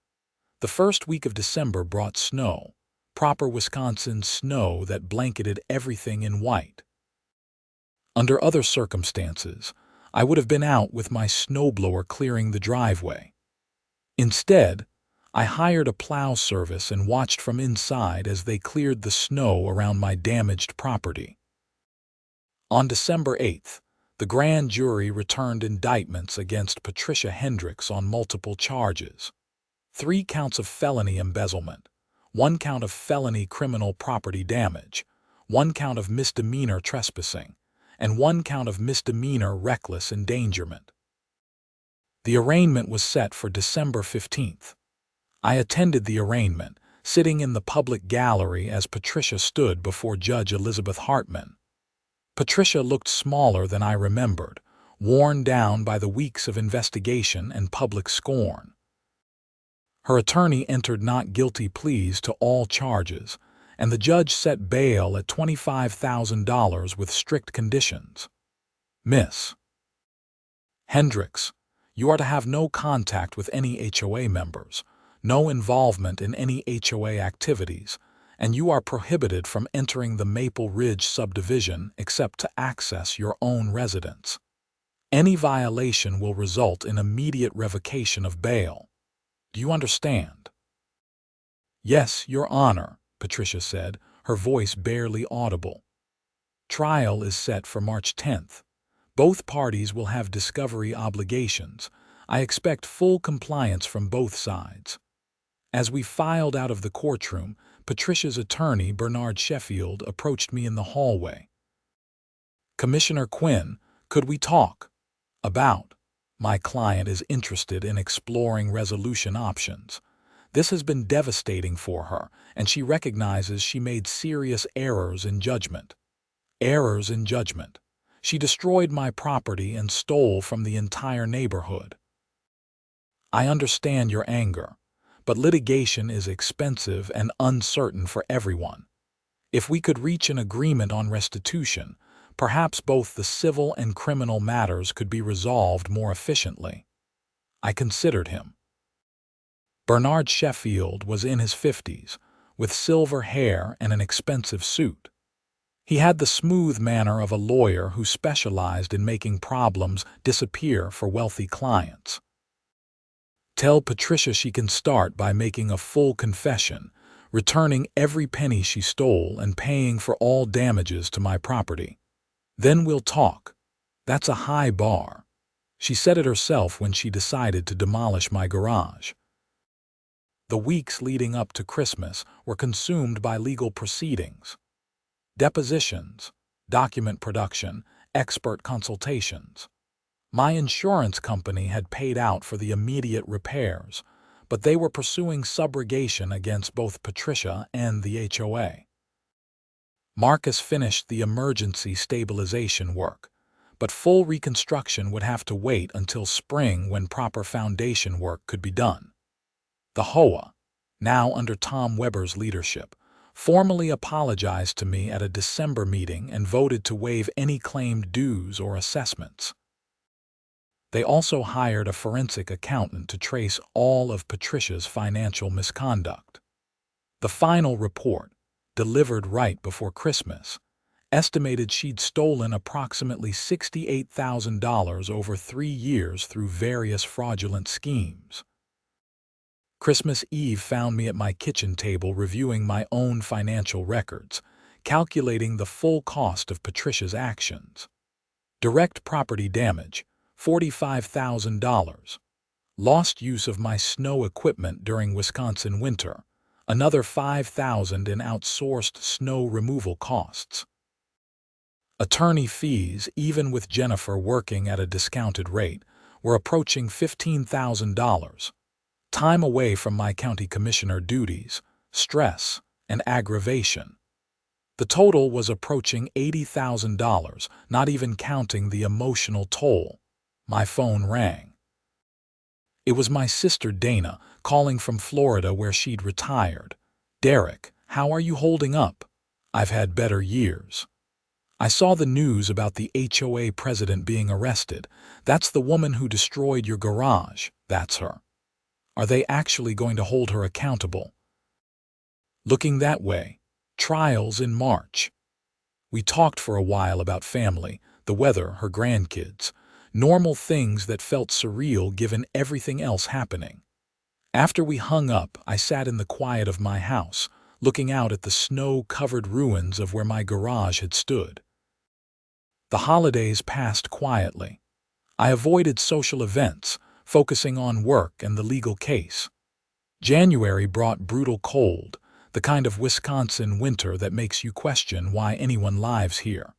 The first week of December brought snow, proper Wisconsin snow that blanketed everything in white. Under other circumstances, I would have been out with my snowblower clearing the driveway. Instead, I hired a plow service and watched from inside as they cleared the snow around my damaged property. On December 8th, the grand jury returned indictments against Patricia Hendricks on multiple charges. 3 counts of felony embezzlement, 1 count of felony criminal property damage, 1 count of misdemeanor trespassing, and 1 count of misdemeanor reckless endangerment. The arraignment was set for December 15th. I attended the arraignment, sitting in the public gallery as Patricia stood before Judge Elizabeth Hartman. Patricia looked smaller than I remembered, worn down by the weeks of investigation and public scorn. Her attorney entered not guilty pleas to all charges, and the judge set bail at $25,000 with strict conditions. Miss Hendricks, you are to have no contact with any HOA members, no involvement in any HOA activities, and you are prohibited from entering the Maple Ridge subdivision except to access your own residence. Any violation will result in immediate revocation of bail. Do you understand? Yes, Your Honor, Patricia said, her voice barely audible. Trial is set for March 10th. Both parties will have discovery obligations. I expect full compliance from both sides. As we filed out of the courtroom, Patricia's attorney, Bernard Sheffield, approached me in the hallway. Commissioner Quinn, could we talk? About. My client is interested in exploring resolution options. This has been devastating for her, and she recognizes she made serious errors in judgment. Errors in judgment. She destroyed my property and stole from the entire neighborhood. I understand your anger, but litigation is expensive and uncertain for everyone. If we could reach an agreement on restitution, perhaps both the civil and criminal matters could be resolved more efficiently. I considered him. Bernard Sheffield was in his 50s, with silver hair and an expensive suit. He had the smooth manner of a lawyer who specialized in making problems disappear for wealthy clients. Tell Patricia she can start by making a full confession, returning every penny she stole and paying for all damages to my property. Then we'll talk. That's a high bar. She said it herself when she decided to demolish my garage. The weeks leading up to Christmas were consumed by legal proceedings. Depositions, document production, expert consultations. My insurance company had paid out for the immediate repairs, but they were pursuing subrogation against both Patricia and the HOA. Marcus finished the emergency stabilization work, but full reconstruction would have to wait until spring when proper foundation work could be done. The HOA, now under Tom Weber's leadership, formally apologized to me at a December meeting and voted to waive any claimed dues or assessments. They also hired a forensic accountant to trace all of Patricia's financial misconduct. The final report, delivered right before Christmas, estimated she'd stolen approximately $68,000 over 3 years through various fraudulent schemes. Christmas Eve found me at my kitchen table reviewing my own financial records, calculating the full cost of Patricia's actions. Direct property damage, $45,000. Lost use of my snow equipment during Wisconsin winter, another $5,000 in outsourced snow removal costs. Attorney fees, even with Jennifer working at a discounted rate, were approaching $15,000. Time away from my county commissioner duties, stress, and aggravation. The total was approaching $80,000, not even counting the emotional toll. My phone rang. It was my sister Dana, calling from Florida where she'd retired. "Derek, how are you holding up? I've had better years. I saw the news about the HOA president being arrested. That's the woman who destroyed your garage. That's her. Are they actually going to hold her accountable?" Looking that way. Trials in March. We talked for a while about family, the weather, her grandkids, normal things that felt surreal given everything else happening. After we hung up, I sat in the quiet of my house, looking out at the snow-covered ruins of where my garage had stood. The holidays passed quietly. I avoided social events, focusing on work and the legal case. January brought brutal cold, the kind of Wisconsin winter that makes you question why anyone lives here.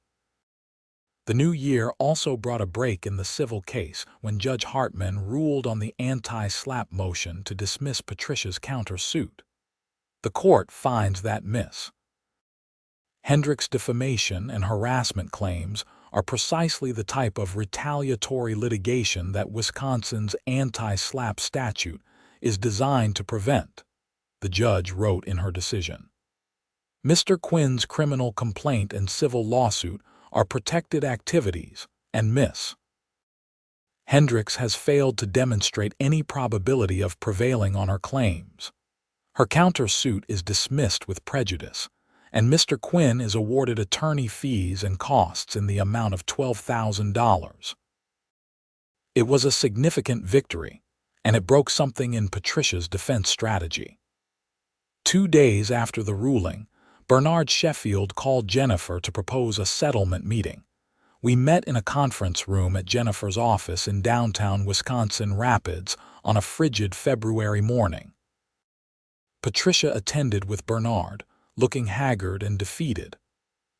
The new year also brought a break in the civil case when Judge Hartman ruled on the anti-SLAPP motion to dismiss Patricia's countersuit. The court finds that Ms. Hendricks' defamation and harassment claims are precisely the type of retaliatory litigation that Wisconsin's anti-SLAPP statute is designed to prevent, the judge wrote in her decision. Mr. Quinn's criminal complaint and civil lawsuit are protected activities, and Ms. Hendricks has failed to demonstrate any probability of prevailing on her claims. Her countersuit is dismissed with prejudice, and Mr. Quinn is awarded attorney fees and costs in the amount of $12,000. It was a significant victory, and it broke something in Patricia's defense strategy. 2 days after the ruling, Bernard Sheffield called Jennifer to propose a settlement meeting. We met in a conference room at Jennifer's office in downtown Wisconsin Rapids on a frigid February morning. Patricia attended with Bernard, looking haggard and defeated.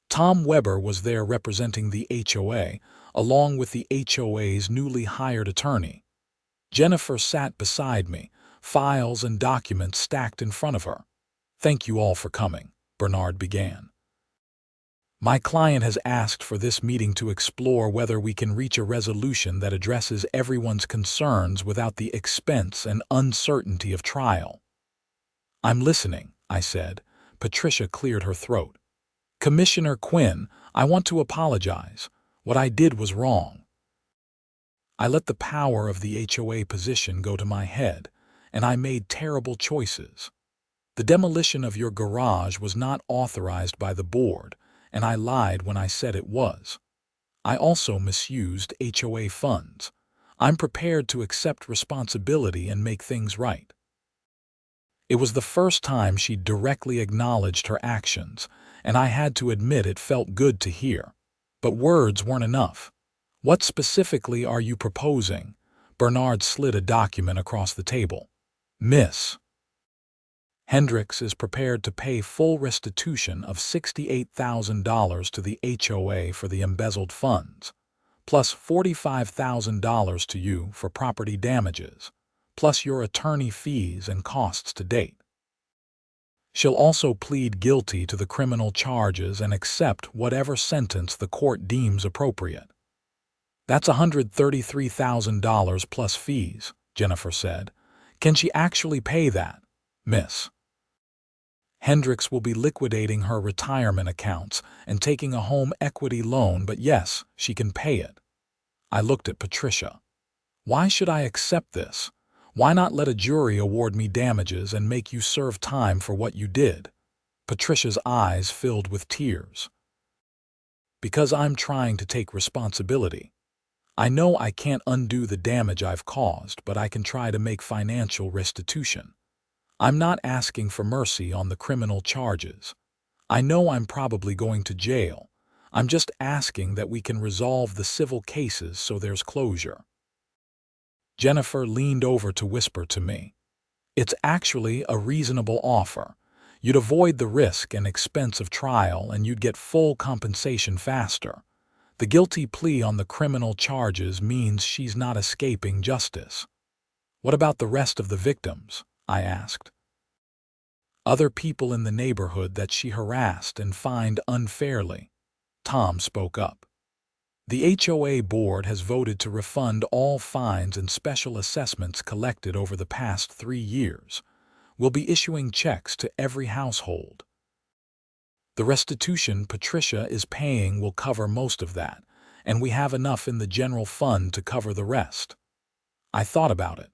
Tom Weber was there representing the HOA, along with the HOA's newly hired attorney. Jennifer sat beside me, files and documents stacked in front of her. "Thank you all for coming," Bernard began. "My client has asked for this meeting to explore whether we can reach a resolution that addresses everyone's concerns without the expense and uncertainty of trial." "I'm listening," I said. Patricia cleared her throat. "Commissioner Quinn, I want to apologize. What I did was wrong. I let the power of the HOA position go to my head, and I made terrible choices. The demolition of your garage was not authorized by the board, and I lied when I said it was. I also misused HOA funds. I'm prepared to accept responsibility and make things right." It was the first time she'd directly acknowledged her actions, and I had to admit it felt good to hear. But words weren't enough. "What specifically are you proposing?" Bernard slid a document across the table. "Miss Hendricks is prepared to pay full restitution of $68,000 to the HOA for the embezzled funds, plus $45,000 to you for property damages, plus your attorney fees and costs to date. She'll also plead guilty to the criminal charges and accept whatever sentence the court deems appropriate." "That's $133,000 plus fees," Jennifer said. "Can she actually pay that, Miss?" "Hendricks will be liquidating her retirement accounts and taking a home equity loan, but yes, she can pay it." I looked at Patricia. "Why should I accept this? Why not let a jury award me damages and make you serve time for what you did?" Patricia's eyes filled with tears. "Because I'm trying to take responsibility. I know I can't undo the damage I've caused, but I can try to make financial restitution. I'm not asking for mercy on the criminal charges. I know I'm probably going to jail. I'm just asking that we can resolve the civil cases so there's closure." Jennifer leaned over to whisper to me. "It's actually a reasonable offer. You'd avoid the risk and expense of trial, and you'd get full compensation faster. The guilty plea on the criminal charges means she's not escaping justice." "What about the rest of the victims?" I asked. "Other people in the neighborhood that she harassed and fined unfairly," Tom spoke up. "The HOA board has voted to refund all fines and special assessments collected over the past 3 years. We'll be issuing checks to every household. The restitution Patricia is paying will cover most of that, and we have enough in the general fund to cover the rest." I thought about it.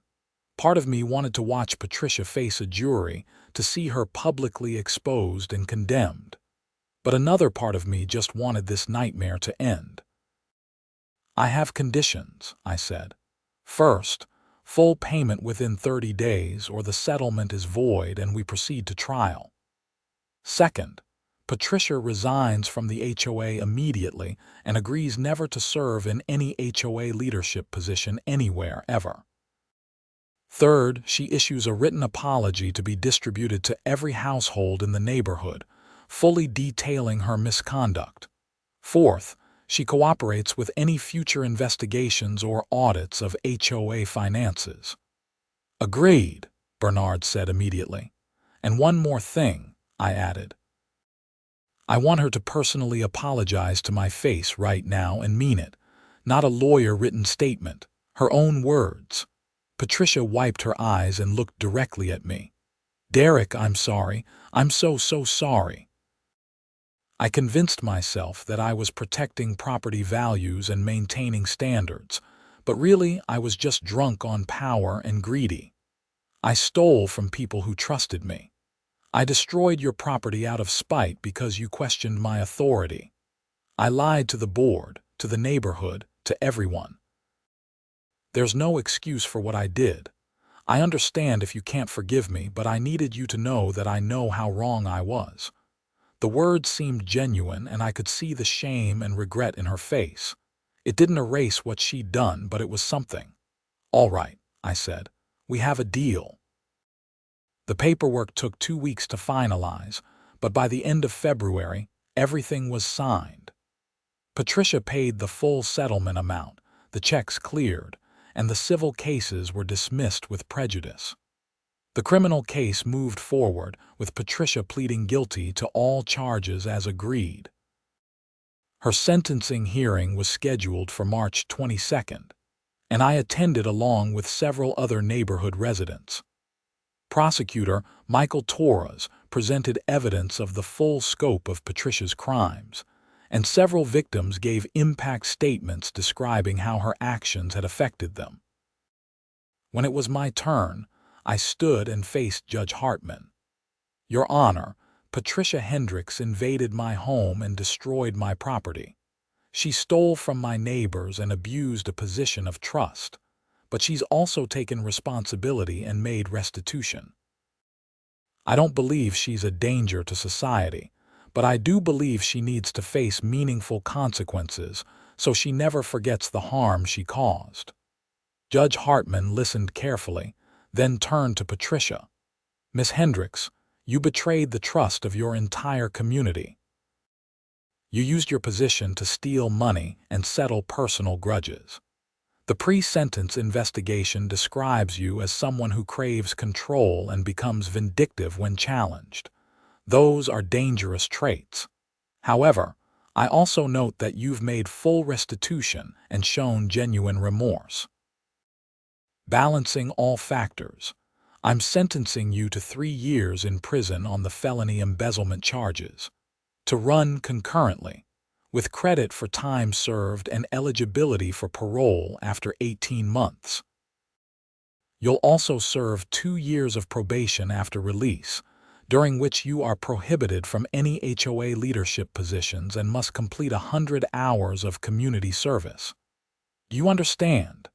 Part of me wanted to watch Patricia face a jury, to see her publicly exposed and condemned. But another part of me just wanted this nightmare to end. "I have conditions," I said. "First, full payment within 30 days or the settlement is void and we proceed to trial. Second, Patricia resigns from the HOA immediately and agrees never to serve in any HOA leadership position anywhere ever. Third, she issues a written apology to be distributed to every household in the neighborhood, fully detailing her misconduct. Fourth, she cooperates with any future investigations or audits of HOA finances." "Agreed," Bernard said immediately. "And one more thing," I added. "I want her to personally apologize to my face right now and mean it, not a lawyer-written statement, her own words." Patricia wiped her eyes and looked directly at me. "Derek, I'm sorry. I'm so sorry." I convinced myself that I was protecting property values and maintaining standards, But really, I was just drunk on power and greedy. I stole from people who trusted me. I destroyed your property out of spite because you questioned my authority. I lied to the board, to the neighborhood, to everyone. There's no excuse for what I did. I understand if you can't forgive me, but I needed you to know that I know how wrong I was. The words seemed genuine, and I could see the shame and regret in her face. It didn't erase what she'd done, but it was something. "All right," I said. "We have a deal." The paperwork took 2 weeks to finalize, but by the end of February, everything was signed. Patricia paid the full settlement amount, the checks cleared, and the civil cases were dismissed with prejudice. The criminal case moved forward, with Patricia pleading guilty to all charges as agreed. Her sentencing hearing was scheduled for March 22nd, and I attended along with several other neighborhood residents. Prosecutor Michael Torres presented evidence of the full scope of Patricia's crimes, and several victims gave impact statements describing how her actions had affected them. When it was my turn, I stood and faced Judge Hartman. "Your Honor, Patricia Hendricks invaded my home and destroyed my property. She stole from my neighbors and abused a position of trust, but she's also taken responsibility and made restitution. I don't believe she's a danger to society, but I do believe she needs to face meaningful consequences so she never forgets the harm she caused." Judge Hartman listened carefully, then turned to Patricia. "Miss Hendricks, you betrayed the trust of your entire community. You used your position to steal money and settle personal grudges. The pre-sentence investigation describes you as someone who craves control and becomes vindictive when challenged. Those are dangerous traits. However, I also note that you've made full restitution and shown genuine remorse. Balancing all factors, I'm sentencing you to 3 years in prison on the felony embezzlement charges, to run concurrently, with credit for time served and eligibility for parole after 18 months. You'll also serve 2 years of probation after release, during which you are prohibited from any HOA leadership positions and must complete 100 hours of community service. Do you understand?"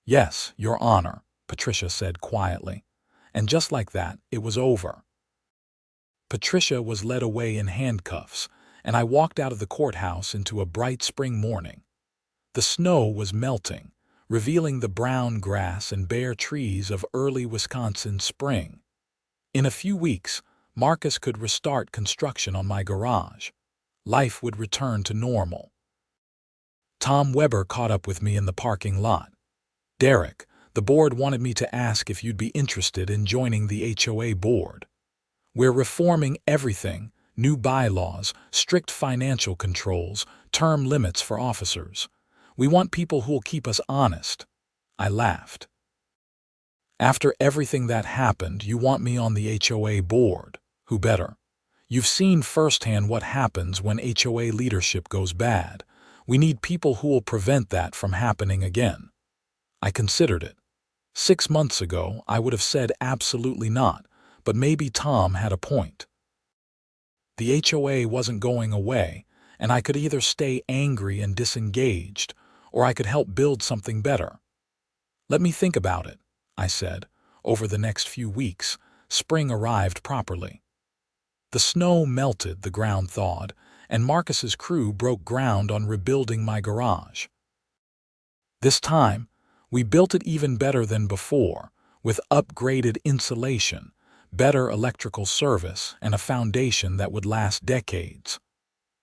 "Yes, Your Honor," Patricia said quietly, and just like that, it was over. Patricia was led away in handcuffs, and I walked out of the courthouse into a bright spring morning. The snow was melting, revealing the brown grass and bare trees of early Wisconsin spring. In a few weeks, Marcus could restart construction on my garage. Life would return to normal. Tom Weber caught up with me in the parking lot. "Derek, the board wanted me to ask if you'd be interested in joining the HOA board. We're reforming everything: new bylaws, strict financial controls, term limits for officers. We want people who'll keep us honest." I laughed. "After everything that happened, you want me on the HOA board? Who better? You've seen firsthand what happens when HOA leadership goes bad. We need people who will prevent that from happening again." I considered it. 6 months ago, I would have said absolutely not, but maybe Tom had a point. The HOA wasn't going away, and I could either stay angry and disengaged, or I could help build something better. "Let me think about it," I said. Over the next few weeks, spring arrived properly. The snow melted, the ground thawed, and Marcus's crew broke ground on rebuilding my garage. This time, we built it even better than before, with upgraded insulation, better electrical service, and a foundation that would last decades.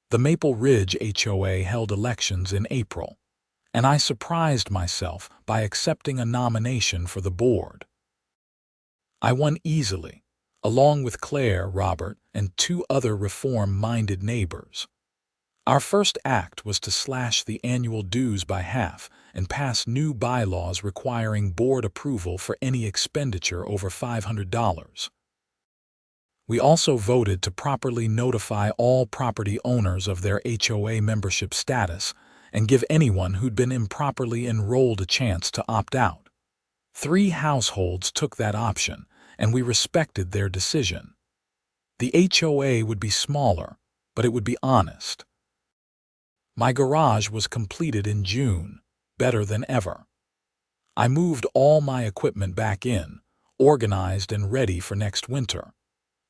The Maple Ridge HOA held elections in April, and I surprised myself by accepting a nomination for the board. I won easily, along with Claire, Robert, and 2 other reform-minded neighbors. Our first act was to slash the annual dues by half and pass new bylaws requiring board approval for any expenditure over $500. We also voted to properly notify all property owners of their HOA membership status and give anyone who'd been improperly enrolled a chance to opt out. 3 households took that option, and we respected their decision. The HOA would be smaller, but it would be honest. My garage was completed in June, better than ever. I moved all my equipment back in, organized and ready for next winter.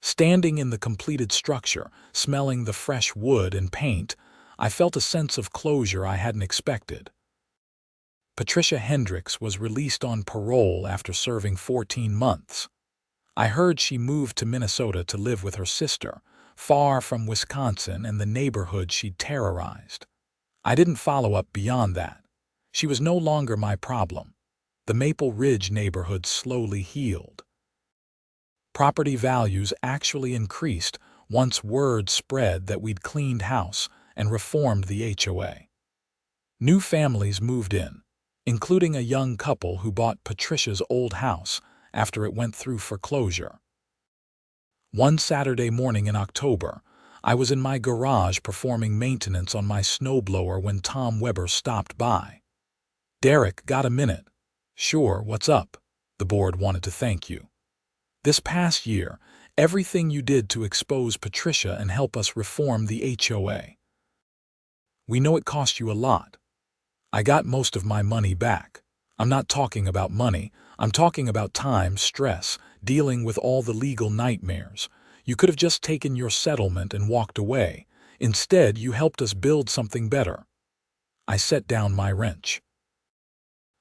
Standing in the completed structure, smelling the fresh wood and paint, I felt a sense of closure I hadn't expected. Patricia Hendricks was released on parole after serving 14 months. I heard she moved to Minnesota to live with her sister, far from Wisconsin and the neighborhood she'd terrorized. I didn't follow up beyond that. She was no longer my problem. The Maple Ridge neighborhood slowly healed. Property values actually increased once word spread that we'd cleaned house and reformed the HOA. New families moved in, including a young couple who bought Patricia's old house after it went through foreclosure. One Saturday morning in October, I was in my garage performing maintenance on my snowblower when Tom Weber stopped by. "Derek, got a minute?" "Sure, what's up?" "The board wanted to thank you. This past year, everything you did to expose Patricia and help us reform the HOA. We know it cost you a lot. I got most of my money back. I'm not talking about money. I'm talking about time, stress, dealing with all the legal nightmares. You could have just taken your settlement and walked away. Instead, you helped us build something better." I set down my wrench.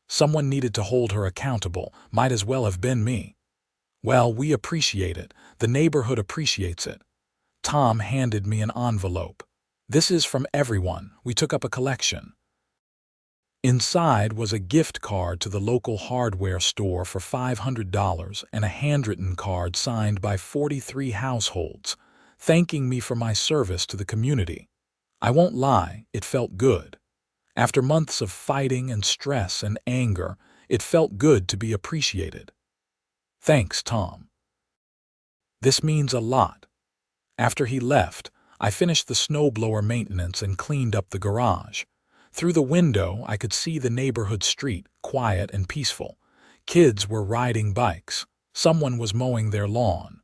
Someone needed to hold her accountable. Might as well have been me. "Well, we appreciate it. The neighborhood appreciates it." Tom handed me an envelope. "This is from everyone. We took up a collection." Inside was a gift card to the local hardware store for $500 and a handwritten card signed by 43 households, thanking me for my service to the community. I won't lie, it felt good. After months of fighting and stress and anger, it felt good to be appreciated. "Thanks, Tom. This means a lot." After he left, I finished the snowblower maintenance and cleaned up the garage. Through the window, I could see the neighborhood street, quiet and peaceful. Kids were riding bikes. Someone was mowing their lawn.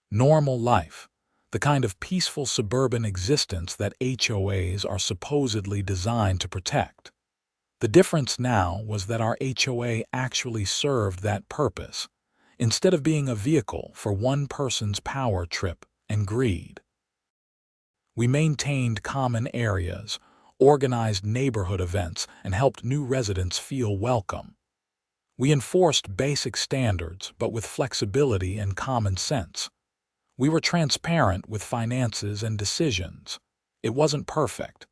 Normal life, the kind of peaceful suburban existence that HOAs are supposedly designed to protect. The difference now was that our HOA actually served that purpose, instead of being a vehicle for one person's power trip and greed. We maintained common areas, organized neighborhood events, and helped new residents feel welcome. We enforced basic standards, but with flexibility and common sense. We were transparent with finances and decisions. It wasn't perfect.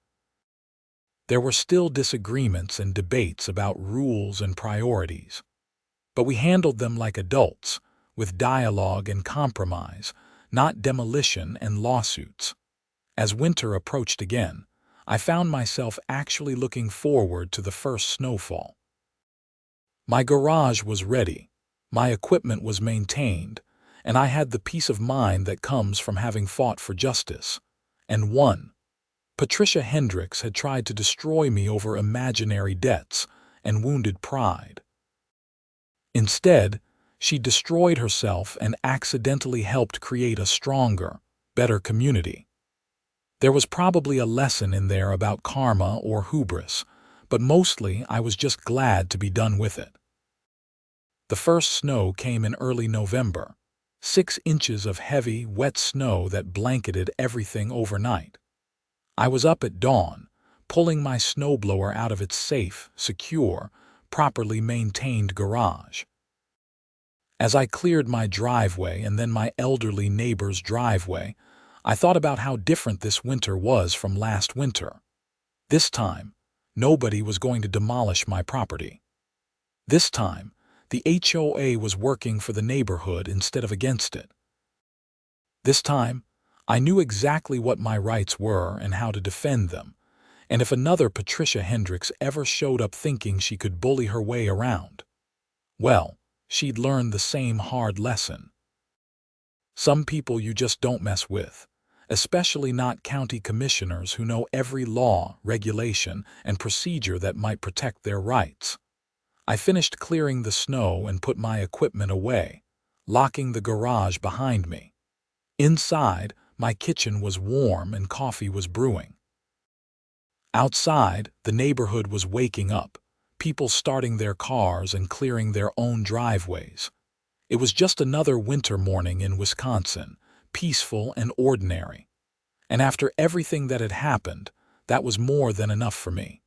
There were still disagreements and debates about rules and priorities. But we handled them like adults, with dialogue and compromise, not demolition and lawsuits. As winter approached again, I found myself actually looking forward to the first snowfall. My garage was ready, my equipment was maintained, and I had the peace of mind that comes from having fought for justice, and won. Patricia Hendricks had tried to destroy me over imaginary debts and wounded pride. Instead, she destroyed herself and accidentally helped create a stronger, better community. There was probably a lesson in there about karma or hubris, but mostly I was just glad to be done with it. The first snow came in early November, 6 inches of heavy, wet snow that blanketed everything overnight. I was up at dawn, pulling my snowblower out of its safe, secure, properly maintained garage. As I cleared my driveway and then my elderly neighbor's driveway, I thought about how different this winter was from last winter. This time, nobody was going to demolish my property. This time, the HOA was working for the neighborhood instead of against it. This time, I knew exactly what my rights were and how to defend them, and if another Patricia Hendricks ever showed up thinking she could bully her way around, well, she'd learned the same hard lesson. Some people you just don't mess with, especially not county commissioners who know every law, regulation, and procedure that might protect their rights. I finished clearing the snow and put my equipment away, locking the garage behind me. Inside, my kitchen was warm and coffee was brewing. Outside, the neighborhood was waking up, people starting their cars and clearing their own driveways. It was just another winter morning in Wisconsin, peaceful and ordinary. And after everything that had happened, that was more than enough for me.